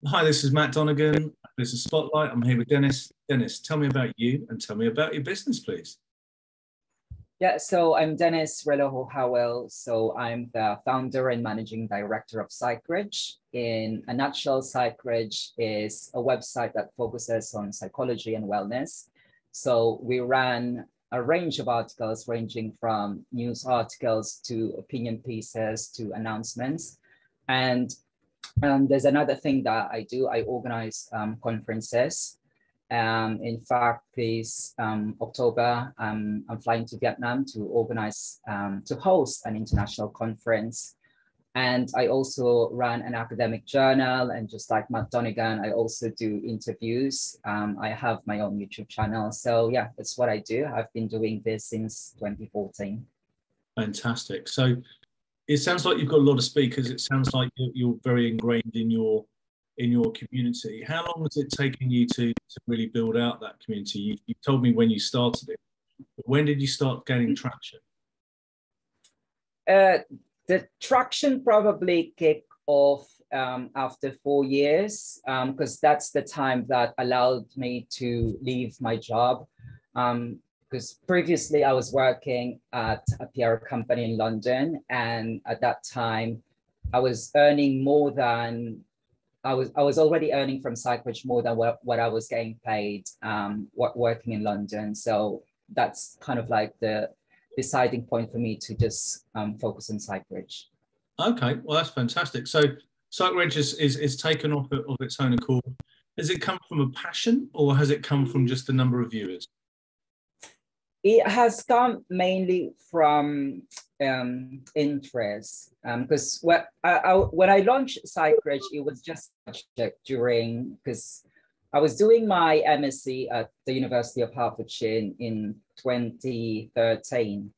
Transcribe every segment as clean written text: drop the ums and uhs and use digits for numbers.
Hi, this is Matt Donegan. This is Spotlight. I'm here with Dennis. Dennis, tell me about you and tell me about your business, please. Yeah, so I'm Dennis Relojo-Howell. So I'm the founder and managing director of PsychRidge. In a nutshell, PsychRidge is a website that focuses on psychology and wellness. So we ran a range of articles ranging from news articles to opinion pieces to announcements. And there's another thing that I do. I organize conferences. In fact, this October, I'm flying to Vietnam to organize, to host an international conference. And I also run an academic journal. And just like Matt Donegan, I also do interviews. I have my own YouTube channel. So yeah, that's what I do. I've been doing this since 2014. Fantastic. So it sounds like you've got a lot of speakers. It sounds like you're very ingrained in your community. How long has it taken you to really build out that community? You told me when you started it, but when did you start gaining traction? The traction probably kicked off after 4 years, because that's the time that allowed me to leave my job. Because previously I was working at a PR company in London, and at that time I was earning more than I was already earning from PsychRidge more than what I was getting paid working in London. So that's kind of like the deciding point for me to just focus on PsychRidge. Okay, well that's fantastic. So PsychRidge is taken off of its own accord. Has it come from a passion, or has it come from just the number of viewers? It has come mainly from interest, because when I launched PsychRidge, it was just during, because I was doing my MSc at the University of Hertfordshire in 2013.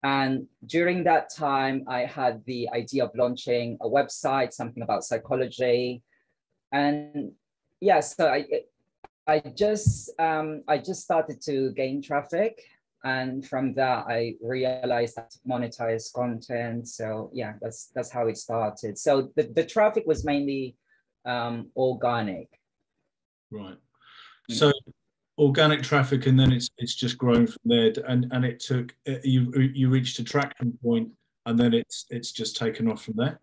And during that time, I had the idea of launching a website, something about psychology. And yeah, so I just started to gain traffic. And from that, I realized that monetize content. So yeah, that's how it started. So the traffic was mainly organic. Right. So organic traffic, and then it's just grown from there. And it took you reached a traction point, and then it's just taken off from there.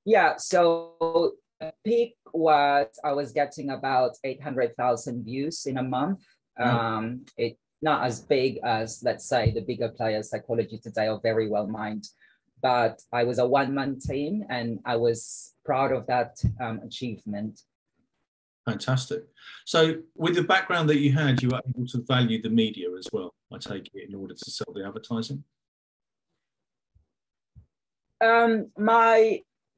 Yeah. So the peak was I was getting about 800,000 views in a month. Wow. It's not as big as, let's say, the bigger players. Psychology Today are very well mined, but I was a one-man team, and I was proud of that achievement. Fantastic. So with the background that you had, you were able to value the media as well, I take it, in order to sell the advertising?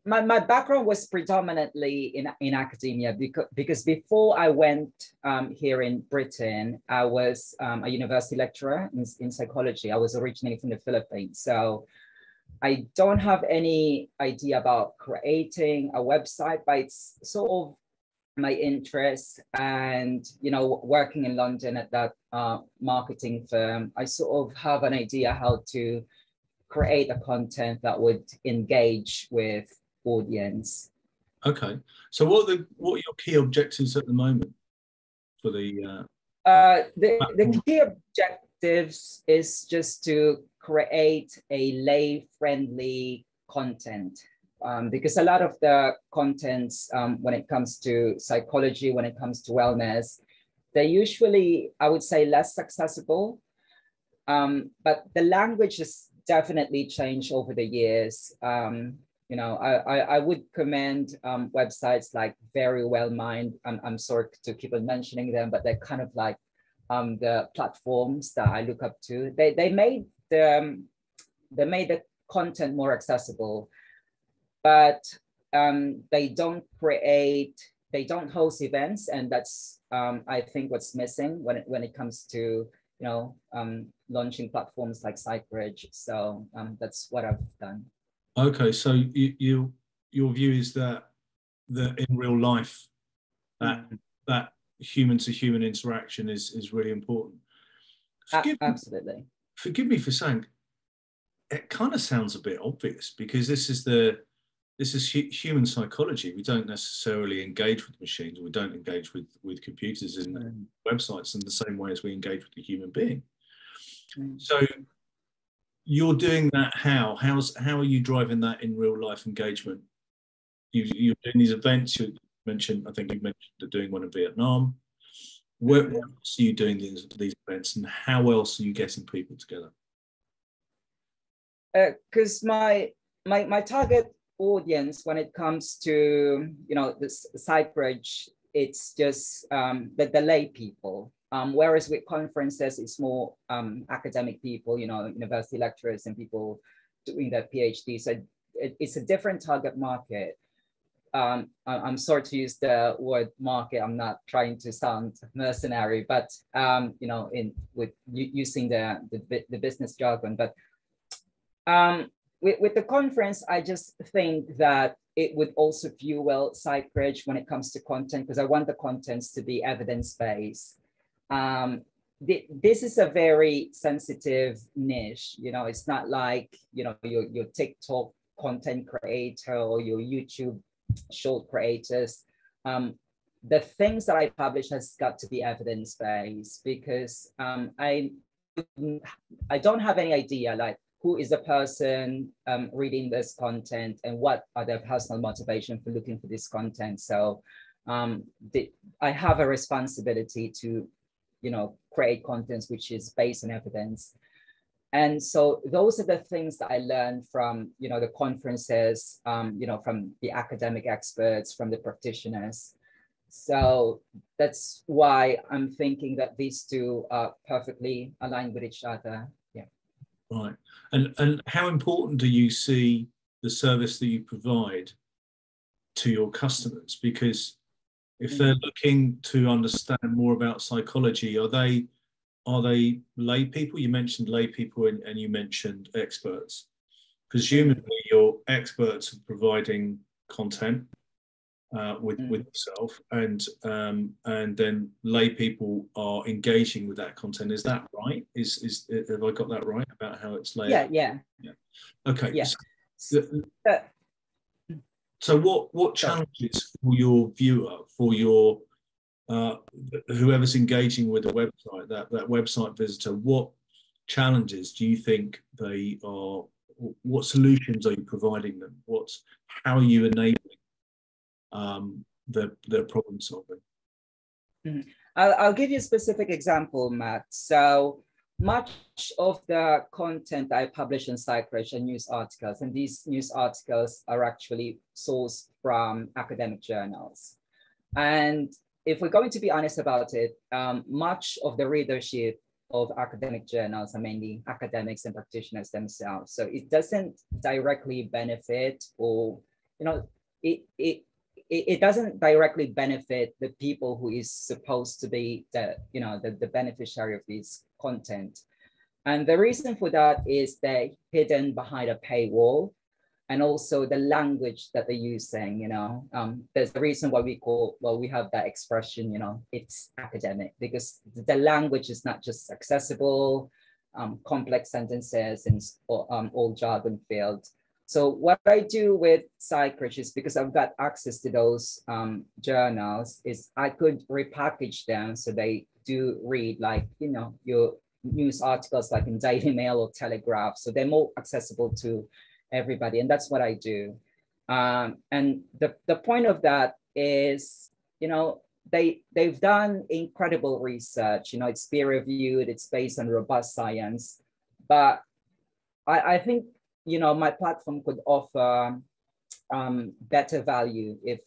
My background was predominantly in academia, because before I went here in Britain, I was a university lecturer in psychology. I was originally from the Philippines. So I don't have any idea about creating a website, but it's sort of my interest. And, you know, working in London at that marketing firm, I sort of have an idea how to create a content that would engage with audience. Okay. So what are your key objectives at the moment for the key objectives is just to create a lay-friendly content. Because a lot of the contents, when it comes to psychology, when it comes to wellness, they're usually, I would say, less accessible. But the language has definitely changed over the years. You know, I would commend websites like Very Well Mined. I'm sorry to keep on mentioning them, but they're kind of like the platforms that I look up to. They made the content more accessible, but they don't host events, and that's I think what's missing when it comes to, you know, launching platforms like PsychRidge. So that's what I've done. Okay, so your view is that in real life, that human to human interaction is really important. Absolutely. Forgive me for saying, it kind of sounds a bit obvious, because this is the this is human psychology. We don't necessarily engage with machines, or we don't engage with computers and websites in the same way as we engage with a human being. So you're doing that. How are you driving that in real life engagement? You're doing these events. You mentioned, I think you mentioned doing one in Vietnam. Where else are you doing these events, and how else are you getting people together? Because my target audience when it comes to this Cyprus, it's just the lay people. Whereas with conferences, it's more academic people, university lecturers and people doing their PhD. So it's a different target market. I'm sorry to use the word market. I'm not trying to sound mercenary, but with using the business jargon. But with the conference, I just think that it would also fuel Cyprus when it comes to content, because I want the contents to be evidence-based. This is a very sensitive niche. It's not like your TikTok content creator or your YouTube short creators. The things that I publish has got to be evidence-based, because I don't have any idea like who is the person reading this content and what are their personal motivation for looking for this content. So I have a responsibility to create contents which is based on evidence. And so those are the things that I learned from, the conferences, from the academic experts, from the practitioners. So that's why I'm thinking that these two are perfectly aligned with each other. Yeah. Right. And how important do you see the service that you provide to your customers? Because if they're looking to understand more about psychology, are they lay people? You mentioned lay people and you mentioned experts. Presumably you're experts at providing content with yourself, and then lay people are engaging with that content. Is that right? Have I got that right about how it's laid? Yeah. Okay. Yeah. So what challenges for your viewer, for your whoever's engaging with the website, that website visitor, what challenges do you think they are? What solutions are you providing them? How are you enabling their problem solving? I'll give you a specific example, Matt. So much of the content I publish in Cyprus are news articles, and these news articles are actually sourced from academic journals. And if we're going to be honest about it, much of the readership of academic journals are mainly academics and practitioners themselves. So it doesn't directly benefit, or it doesn't directly benefit the people who is supposed to be the beneficiary of this content. And the reason for that is they're hidden behind a paywall, and also the language that they're using. There's the reason why we have that expression, it's academic, because the language is not just accessible, complex sentences and all jargon filled. So what I do with Cyprus is, because I've got access to those journals, is I could repackage them so they do read like, your news articles like in Daily Mail or Telegraph. So they're more accessible to everybody. And that's what I do. And the point of that is, they've done incredible research. It's peer reviewed, it's based on robust science. But I think, my platform could offer better value if,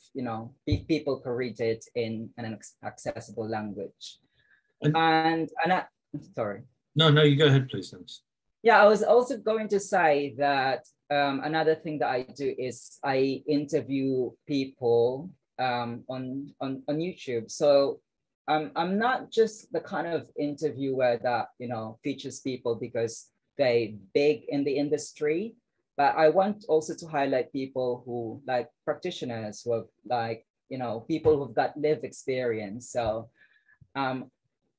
people could read it in an accessible language. Sorry. No, you go ahead, please. Thanks. Yeah, I was also going to say that another thing that I do is I interview people on YouTube. So I'm not just the kind of interviewer that features people because they're big in the industry, but I want also to highlight people who like practitioners, who have people who've got lived experience. So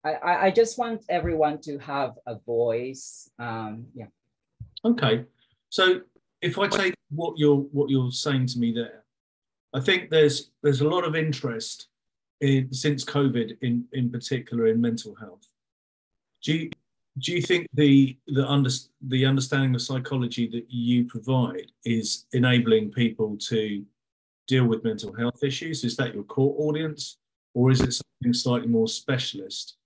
I just want everyone to have a voice. Yeah. Okay. So if I take what you're saying to me there, I think there's a lot of interest since COVID in particular in mental health. Do you think the understanding of psychology that you provide is enabling people to deal with mental health issues? Is that your core audience, or is it something slightly more specialist?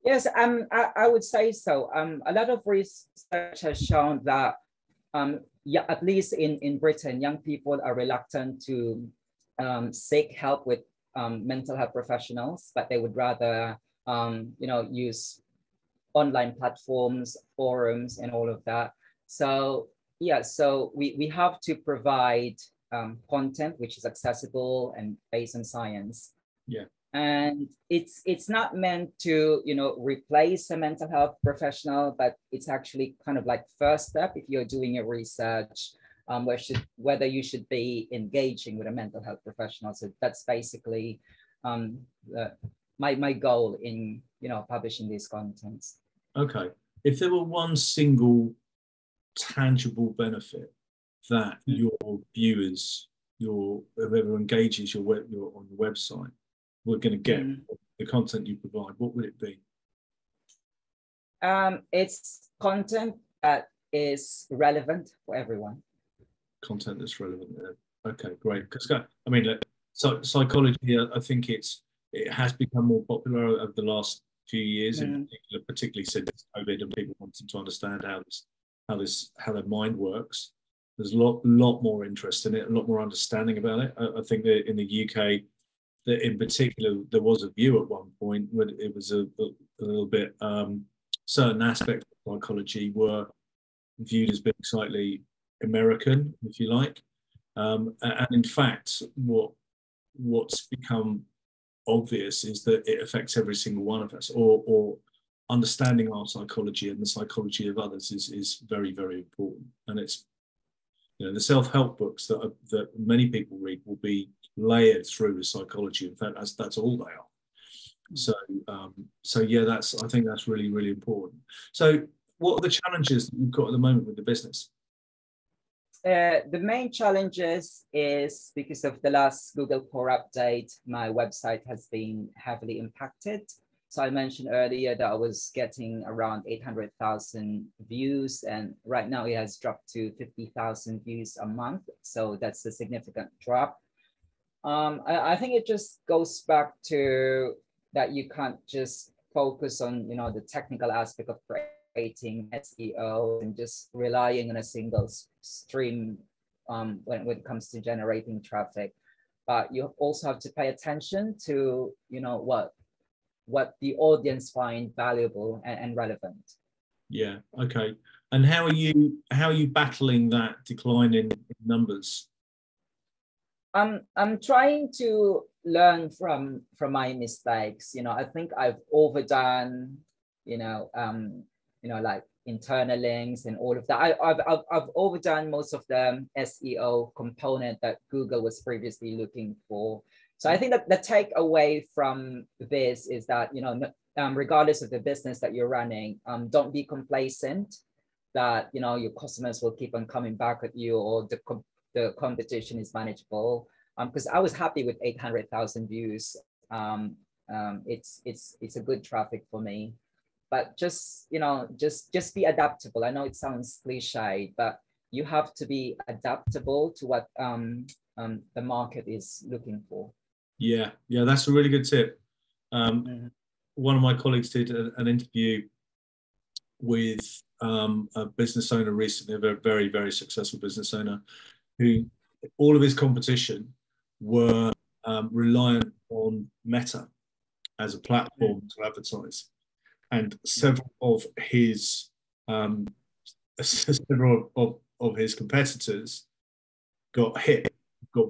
Yes, I would say so. A lot of research has shown that, yeah, at least in Britain, young people are reluctant to seek help with mental health professionals, but they would rather, use online platforms, forums, and all of that. So yeah, so we have to provide content which is accessible and based on science. Yeah. And it's not meant to replace a mental health professional, but it's actually kind of like first step if you're doing your research, whether you should be engaging with a mental health professional. So that's basically my goal in publishing these contents. Okay. If there were one single tangible benefit that your viewers, whoever engages on your website, we're going to get the content you provide, what would it be? It's content that is relevant for everyone. Content that's relevant. Okay, great. Because I mean, psychology, I think it has become more popular over the last few years, in particular, particularly since COVID and people wanting to understand how their mind works. There's a lot more interest in it, a lot more understanding about it. I think that in the UK, that in particular, there was a view at one point when it was a little bit, certain aspects of psychology were viewed as being slightly American, if you like. And in fact, what's become obvious is that it affects every single one of us, or understanding our psychology and the psychology of others is very, very important. And it's, the self-help books that many people read will be layered through with psychology. In fact, that's all they are. So yeah, I think that's really, really important. So what are the challenges that you've got at the moment with the business? The main challenges is because of the last Google Core update, my website has been heavily impacted. So I mentioned earlier that I was getting around 800,000 views, and right now it has dropped to 50,000 views a month. So that's a significant drop. I think it just goes back to that you can't just focus on the technical aspect of creating SEO and just relying on a single stream when it comes to generating traffic. But you also have to pay attention to what the audience find valuable and relevant. Yeah. Okay. And how are you battling that decline in numbers? I'm trying to learn from my mistakes. I think I've overdone, like internal links and all of that. I've overdone most of the SEO component that Google was previously looking for. So I think that the takeaway from this is that, regardless of the business that you're running, don't be complacent that, your customers will keep on coming back at you, or the competition is manageable. Because I was happy with 800,000 views. It's a good traffic for me. But just be adaptable. I know it sounds cliche, but you have to be adaptable to what the market is looking for. Yeah, that's a really good tip. One of my colleagues did an interview with a business owner recently, a very, very successful business owner, who all of his competition were reliant on Meta as a platform to advertise. And several of his competitors got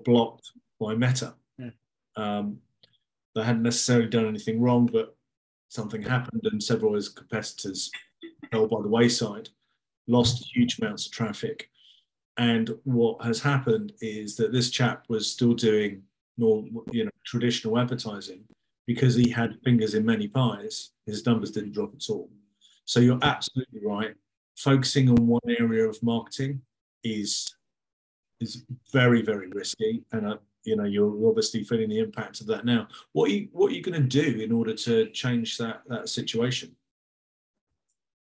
blocked by Meta. They hadn't necessarily done anything wrong, but something happened, and several of his competitors fell by the wayside, lost huge amounts of traffic. And what has happened is that this chap was still doing traditional advertising. Because he had fingers in many pies, his numbers didn't drop at all. So you're absolutely right. focusing on one area of marketing is very, very risky, and you know, you're obviously feeling the impact of that now. What are you going to do in order to change that situation?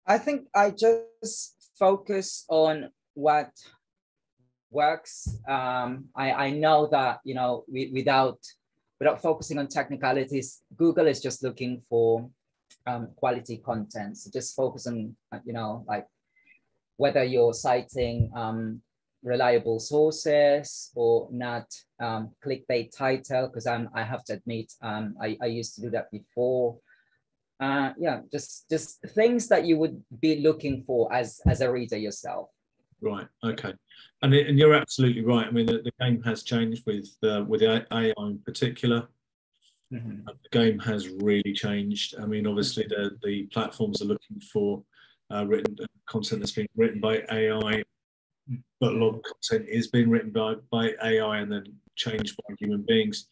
I think I just focus on what works. I know that, you know, without focusing on technicalities, Google is just looking for quality content. So just focus on, you know, like whether you're citing reliable sources or not clickbait title, because I have to admit, I used to do that before. Yeah, just things that you would be looking for as a reader yourself. Right. Okay. And you're absolutely right. I mean, the game has changed with AI in particular. Mm-hmm. The game has really changed. I mean, obviously the platforms are looking for written content that's being written by AI, but a lot of content is being written by AI and then changed by human beings.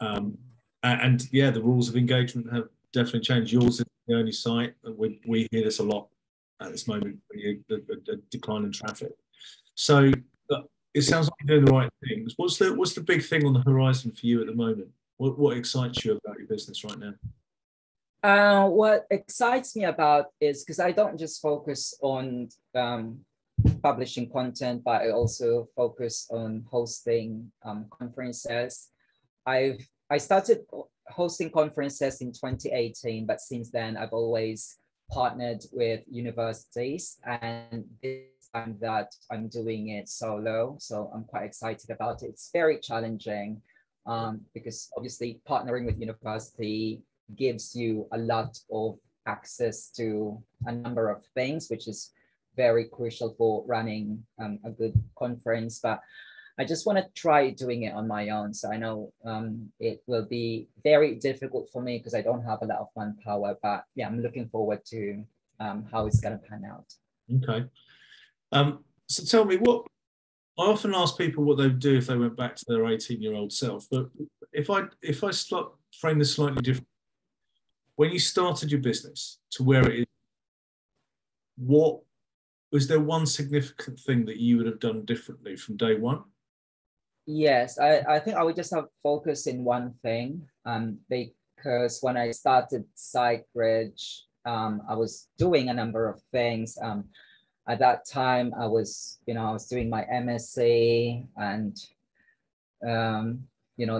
And yeah, the rules of engagement have definitely changed. Yours is the only site. We hear this a lot at this moment, the decline in traffic. So it sounds like you're doing the right things. What's the big thing on the horizon for you at the moment? What excites you about your business right now? What excites me about is, because I don't just focus on publishing content, but I also focus on hosting conferences. I started hosting conferences in 2018, but since then I've always partnered with universities, and this time that I'm doing it solo, so I'm quite excited about it. It's very challenging because obviously partnering with university gives you a lot of access to a number of things, which is very crucial for running a good conference. But I just want to try doing it on my own. So I know it will be very difficult for me because I don't have a lot of manpower, but yeah, I'm looking forward to how it's going to pan out. Okay. So tell me, I often ask people what they'd do if they went back to their 18-year-old self, but if I frame this slightly different, when you started your business to where it is, was there one significant thing that you would have done differently from day one? Yes, I think I would just have focus in one thing, because when I started SiteBridge, I was doing a number of things. At that time, I was doing my MSc and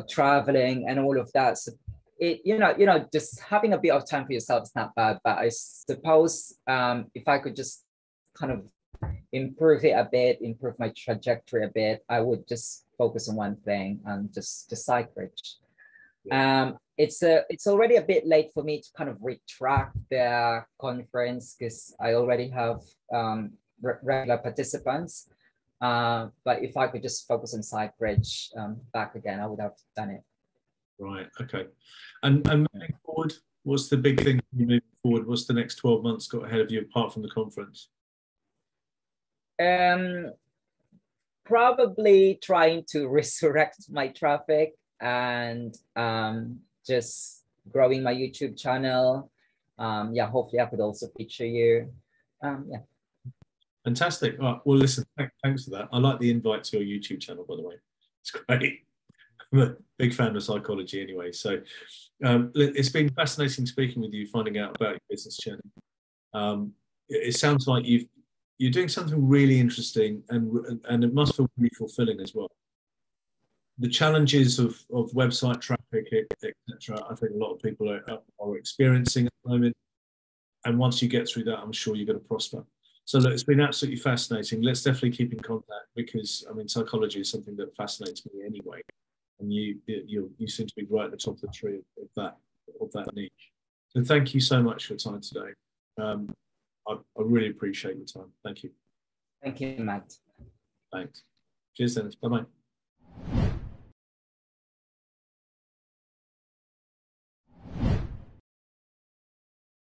traveling and all of that. So just having a bit of time for yourself is not bad. But I suppose if I could just kind of improve it a bit, improve my trajectory a bit, I would just focus on one thing and just SiteBridge. Yeah. It's already a bit late for me to kind of retract the conference because I already have regular participants. But if I could just focus on SiteBridge back again, I would have done it. Right. Okay. And moving forward, what's the big thing moving forward? What's the next 12 months got ahead of you apart from the conference? Probably trying to resurrect my traffic and just growing my YouTube channel. Yeah, hopefully I could also feature you. Yeah. Fantastic. All right. Well, listen, thanks for that. I like the invite to your YouTube channel, by the way. It's great. I'm a big fan of psychology anyway. So it's been fascinating speaking with you, finding out about your business journey. It sounds like you're doing something really interesting, and it must feel really fulfilling as well. The challenges of website traffic, etc., I think a lot of people are experiencing at the moment. And once you get through that, I'm sure you're going to prosper. So look, it's been absolutely fascinating. Let's definitely keep in contact because, I mean, psychology is something that fascinates me anyway. And you seem to be right at the top of the tree of that niche. So thank you so much for your time today. I really appreciate your time. Thank you. Thank you, Matt. Thanks. Cheers, Dennis. Bye-bye.